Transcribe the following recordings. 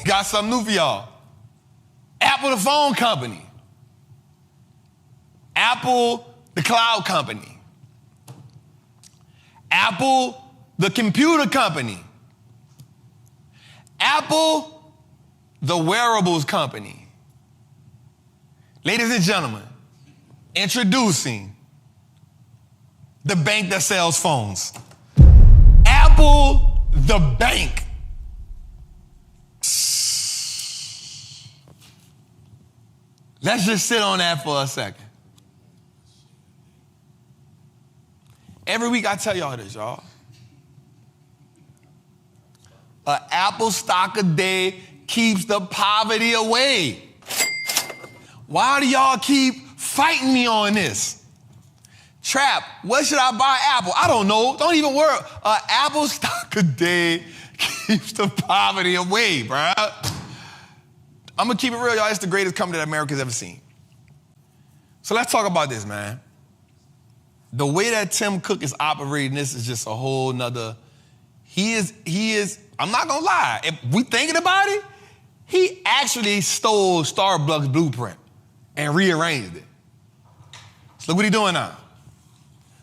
got something new for y'all. Apple, the phone company. Apple, the cloud company. Apple, the computer company. Apple, the wearables company. Ladies and gentlemen, introducing the bank that sells phones. Apple, the bank. Let's just sit on that for a second. Every week I tell y'all this, y'all. An Apple stock a day keeps the poverty away. Why do y'all keep fighting me on this? Trap, what should I buy Apple? I don't know. Don't even worry. An Apple stock a day keeps the poverty away, bruh. I'm going to keep it real, y'all. It's the greatest company that America's ever seen. So let's talk about this, man. The way that Tim Cook is operating this is just a whole nother. He is, I'm not going to lie. If we thinking about it, he actually stole Starbucks' blueprint and rearranged it. So look what he's doing now.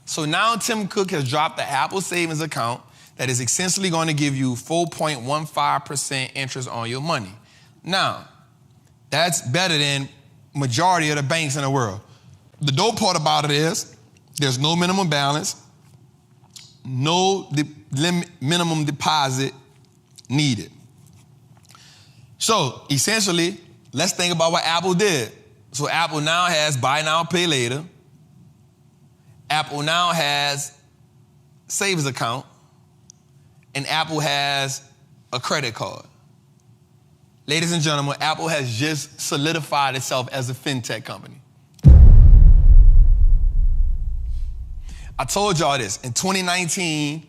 So now Tim Cook has dropped the Apple savings account that is essentially going to give you 4.15% interest on your money. Now, that's better than majority of the banks in the world. The dope part about it is there's no minimum balance, no minimum deposit needed. So essentially, let's think about what Apple did. So Apple now has buy now, pay later. Apple now has savings account. And Apple has a credit card. Ladies and gentlemen, Apple has just solidified itself as a fintech company. I told y'all this. In 2019,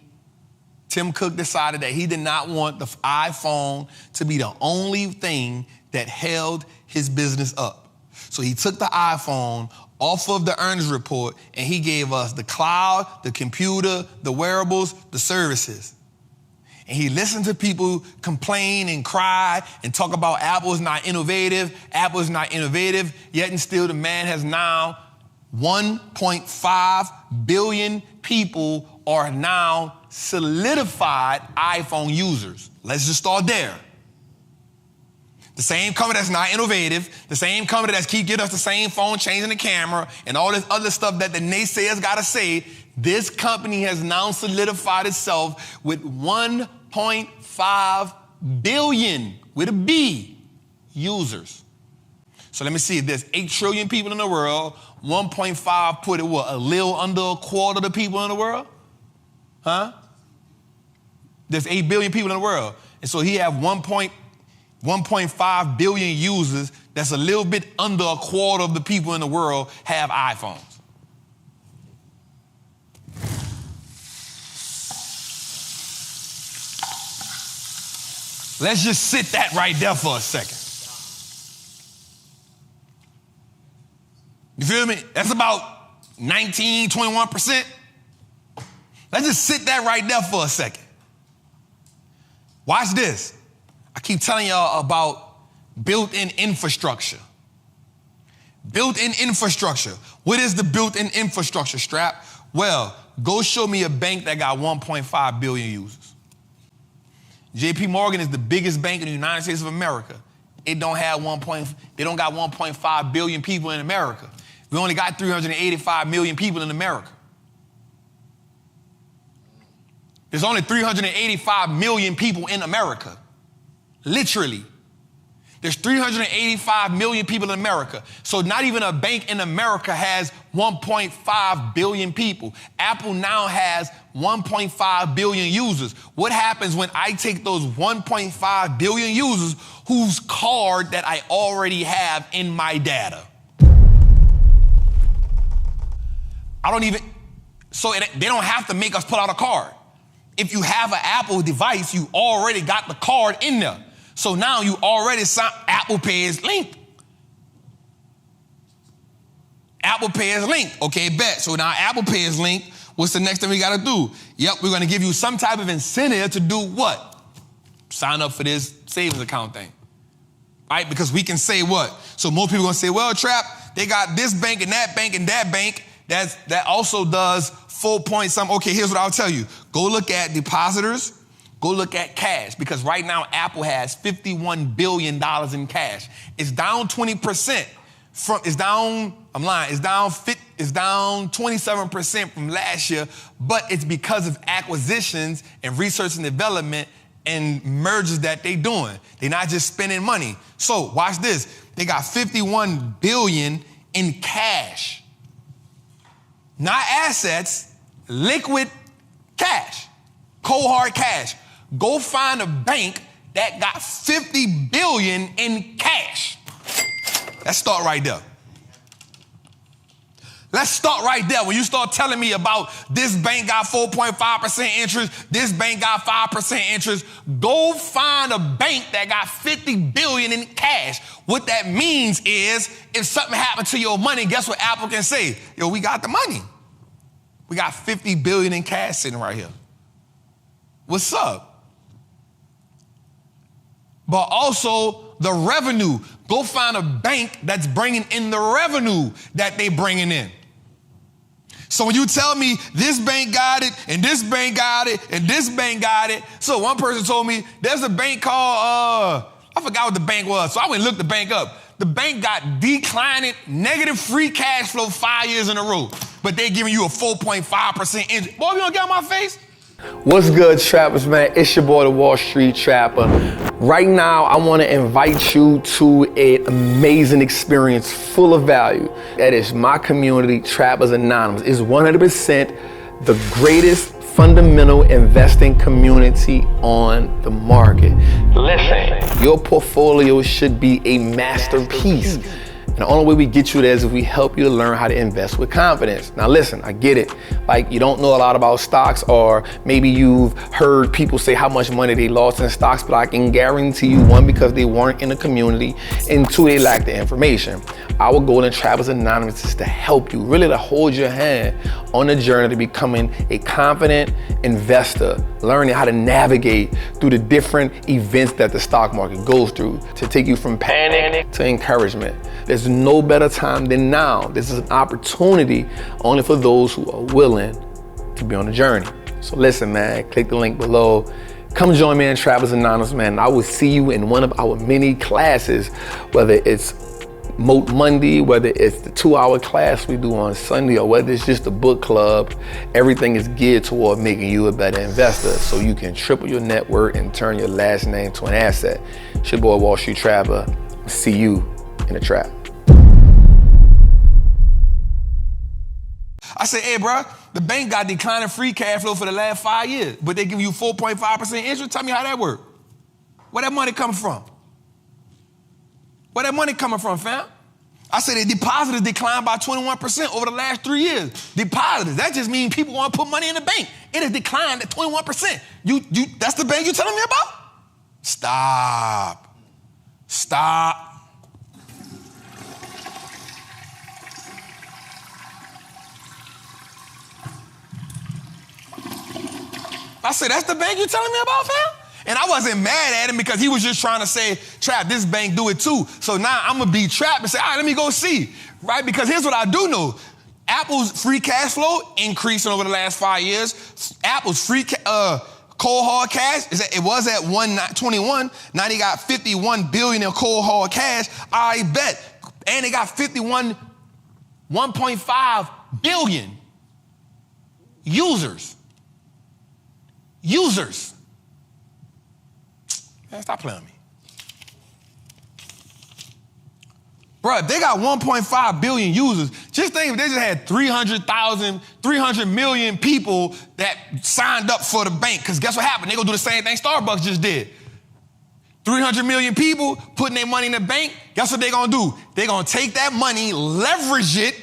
Tim Cook decided that he did not want the iPhone to be the only thing that held his business up. So he took the iPhone off of the earnings report and he gave us the cloud, the computer, the wearables, the services. And he listened to people complain and cry and talk about Apple's not innovative, yet and still the man has now 1.5 billion people are now solidified iPhone users. Let's just start there. The same company that's not innovative, the same company that's keep getting us the same phone, changing the camera, and all this other stuff that the naysayers gotta say, this company has now solidified itself with 1.5 billion, with a B, users. So let me see, if there's 8 trillion people in the world, 1.5 put it what, a little under a quarter of the people in the world? Huh? There's 8 billion people in the world. And so he have 1.5 billion users. That's a little bit under a quarter of the people in the world have iPhones. Let's just sit that right there for a second. You feel me? That's about 19, 21%. Let's just sit that right there for a second. Watch this. I keep telling y'all about built-in infrastructure. Built-in infrastructure. What is the built-in infrastructure, Strap? Well, go show me a bank that got 1.5 billion users. JP Morgan is the biggest bank in the United States of America. It don't have they don't got 1.5 billion people in America. We only got 385 million people in America. There's only 385 million people in America. Literally. There's 385 million people in America. So not even a bank in America has 1.5 billion people. Apple now has 1.5 billion users. What happens when I take those 1.5 billion users whose card that I already have in my data? They don't have to make us pull out a card. If you have an Apple device, you already got the card in there. So now you already signed. Apple Pay is linked. Apple Pay is linked. Okay, bet. So now Apple Pay is linked. What's the next thing we got to do? Yep, we're going to give you some type of incentive to do what? Sign up for this savings account thing. right? Because we can say what? So most people gonna say, well, Trap, they got this bank and that bank and that bank. That also does 4 point something. Okay, here's what I'll tell you. Go look at depositors. Go look at cash, because right now Apple has $51 billion in cash. It's down 20% it's down 27% from last year, but it's because of acquisitions and research and development and mergers that they're doing. They're not just spending money. So watch this. They got $51 billion in cash. Not assets, liquid cash, cold hard cash. Go find a bank that got $50 billion in cash. Let's start right there. Let's start right there. When you start telling me about this bank got 4.5% interest, this bank got 5% interest, go find a bank that got $50 billion in cash. What that means is if something happened to your money, guess what Apple can say? Yo, we got the money. We got $50 billion in cash sitting right here. What's up? But also the revenue. Go find a bank that's bringing in the revenue that they bringing in. So when you tell me this bank got it, and this bank got it, and this bank got it. So one person told me there's a bank called, I forgot what the bank was. So I went and looked the bank up. The bank got declining negative free cash flow 5 years in a row, but they giving you a 4.5% interest. Boy, you don't get on my face? What's good, trappers, man? It's your boy, the Wall Street Trapper. Right now, I want to invite you to an amazing experience full of value. That is my community, Trappers Anonymous. It's 100% the greatest fundamental investing community on the market. Listen, your portfolio should be a masterpiece. And the only way we get you there is if we help you to learn how to invest with confidence. Now listen, I get it. Like, you don't know a lot about stocks, or maybe you've heard people say how much money they lost in stocks, but I can guarantee you, one, because they weren't in the community, and two, they lack the information. Our goal in Trappers Anonymous is to help you, really to hold your hand on the journey to becoming a confident investor, learning how to navigate through the different events that the stock market goes through to take you from panic to encouragement. There's no better time than now. This is an opportunity only for those who are willing to be on the journey. So listen, man, click the link below. Come join me in Trappers Anonymous, man. I will see you in one of our many classes, whether it's Moat Monday, whether it's the 2-hour class we do on Sunday, or whether it's just a book club. Everything is geared toward making you a better investor so you can triple your net worth and turn your last name to an asset. It's your boy, Wall Street Trapper. See you in the trap. I said, hey, bro, the bank got declining free cash flow for the last 5 years, but they give you 4.5% interest. Tell me how that work. Where that money coming from? Where that money coming from, fam? I said the depositors declined by 21% over the last 3 years. Depositors, that just means people want to put money in the bank. It has declined at 21%. That's the bank you telling me about? Stop. I said, that's the bank you telling me about, fam? And I wasn't mad at him because he was just trying to say, Trap, this bank do it too. So now I'm going to be Trap and say, all right, let me go see, right? Because here's what I do know. Apple's free cash flow increasing over the last 5 years. Apple's free cold hard cash, it was at 121. Now they got 51 billion in cold hard cash. I bet. And they got 1.5 billion users. Man, stop playing with me. Bro, they got 1.5 billion users. Just think if they just had 300 million people that signed up for the bank. Because guess what happened? They gonna do the same thing Starbucks just did. 300 million people putting their money in the bank. Guess what they gonna do? They gonna take that money, leverage it.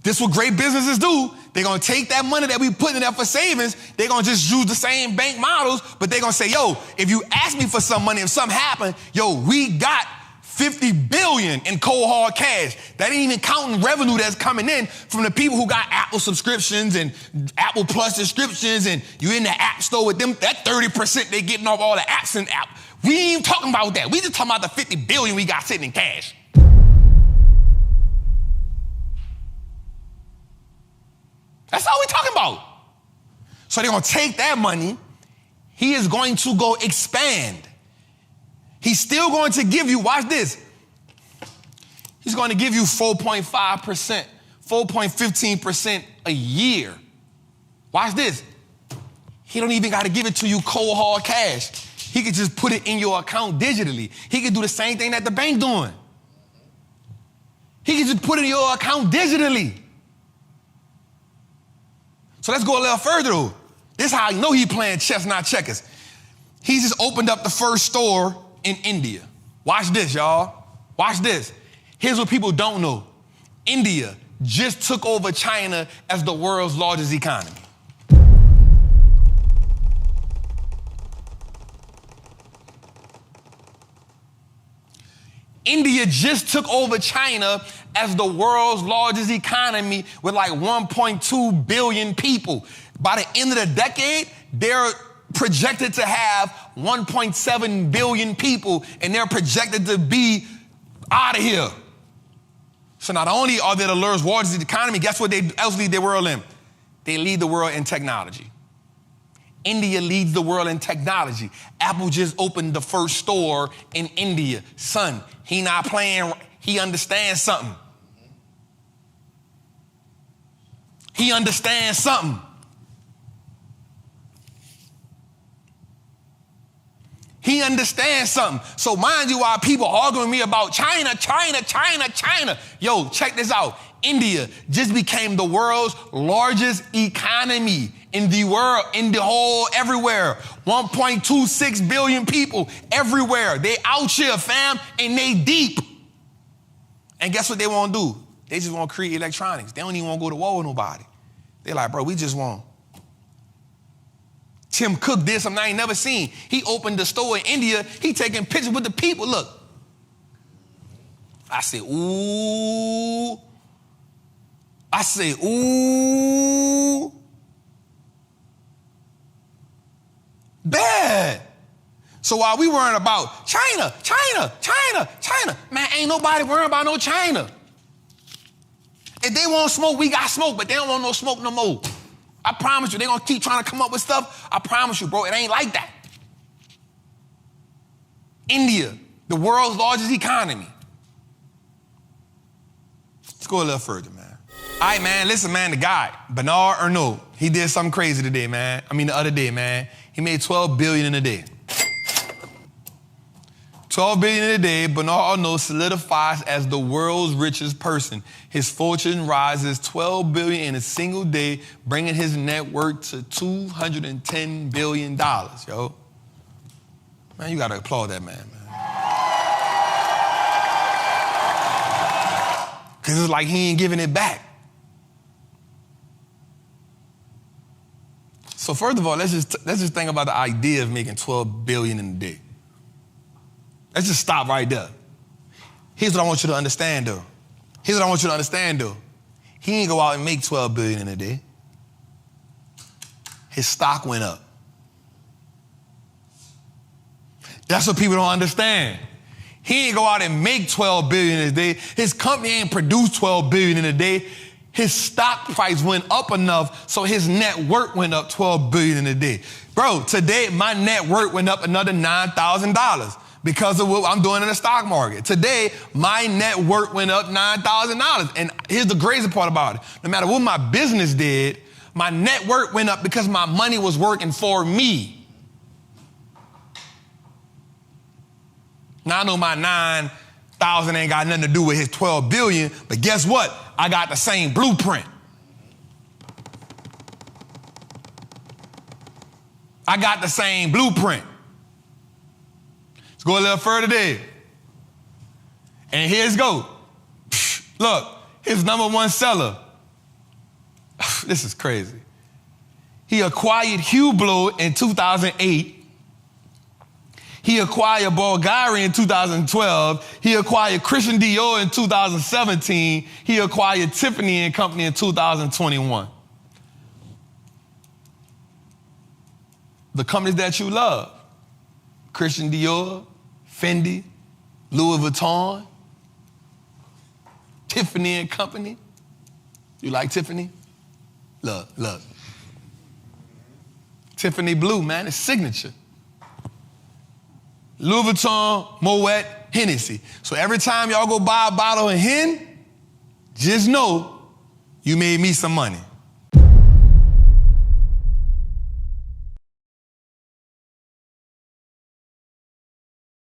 This is what great businesses do. They're going to take that money that we put in there for savings. They're going to just use the same bank models, but they're going to say, yo, if you ask me for some money, if something happened, yo, we got 50 billion in cold hard cash. That ain't even counting revenue that's coming in from the people who got Apple subscriptions and Apple Plus subscriptions, and you in the App Store with them. That 30% they getting off all the apps and app. We ain't even talking about that. We just talking about the 50 billion we got sitting in cash. That's all we talking about. So they're gonna take that money. He is going to go expand. He's still going to give you, watch this. He's going to give you 4.5%, 4.15% a year. Watch this. He don't even got to give it to you cold hard cash. He could just put it in your account digitally. He could do the same thing that the bank doing. He could just put it in your account digitally. So let's go a little further though. This is how I know he playing chess, not checkers. He just opened up the first store in India. Watch this, y'all. Watch this. Here's what people don't know. India just took over China as the world's largest economy. India just took over China as the world's largest economy with like 1.2 billion people. By the end of the decade, they're projected to have 1.7 billion people, and they're projected to be out of here. So not only are they the world's largest economy, guess what they else lead the world in? They lead the world in technology. India leads the world in technology. Apple just opened the first store in India. Son, he not playing, he understands something. He understands something. He understands something. So mind you, while people arguing with me about China. Yo, check this out. India just became the world's largest economy in the world, in the whole, everywhere. 1.26 billion people everywhere. They out here, fam, and they deep. And guess what they want to do? They just want to create electronics. They don't even want to go to war with nobody. They're like, bro, we just want. Tim Cook did something I ain't never seen. He opened the store in India. He taking pictures with the people. Look. I said, ooh. I say, ooh. Bad. So while we worrying about China, man, ain't nobody worrying about no China. If they want smoke, we got smoke, but they don't want no smoke no more. I promise you, they're going to keep trying to come up with stuff. I promise you, bro, it ain't like that. India, the world's largest economy. Let's go a little further, man. All right, man, listen, man, the guy, Bernard Arnault, he did something crazy today, man. The other day, man. He made $12 billion in a day. $12 billion in a day, Bernard Arnault solidifies as the world's richest person. His fortune rises $12 billion in a single day, bringing his net worth to $210 billion, yo. Man, you gotta applaud that man. Cause it's like he ain't giving it back. So first of all, let's just think about the idea of making $12 billion in a day. Let's just stop right there. Here's what I want you to understand, though. He ain't go out and make $12 billion in a day. His stock went up. That's what people don't understand. He ain't go out and make $12 billion in a day. His company ain't produced $12 billion in a day. His stock price went up enough, so his net worth went up $12 billion in a day. Bro, today my net worth went up another $9,000. Because of what I'm doing in the stock market. Today, my net worth went up $9,000. And here's the crazy part about it. No matter what my business did, my net worth went up because my money was working for me. Now I know my 9,000 ain't got nothing to do with his 12 billion, but guess what? I got the same blueprint. Let's go a little further there. And here's go. Look, his number one seller. This is crazy. He acquired Hublot in 2008. He acquired Bulgari in 2012. He acquired Christian Dior in 2017. He acquired Tiffany and Company in 2021. The companies that you love: Christian Dior, Fendi, Louis Vuitton, Tiffany and Company. You like Tiffany? Look. Tiffany blue, man, it's signature. Louis Vuitton, Moet, Hennessy. So every time y'all go buy a bottle of Hen, just know you made me some money.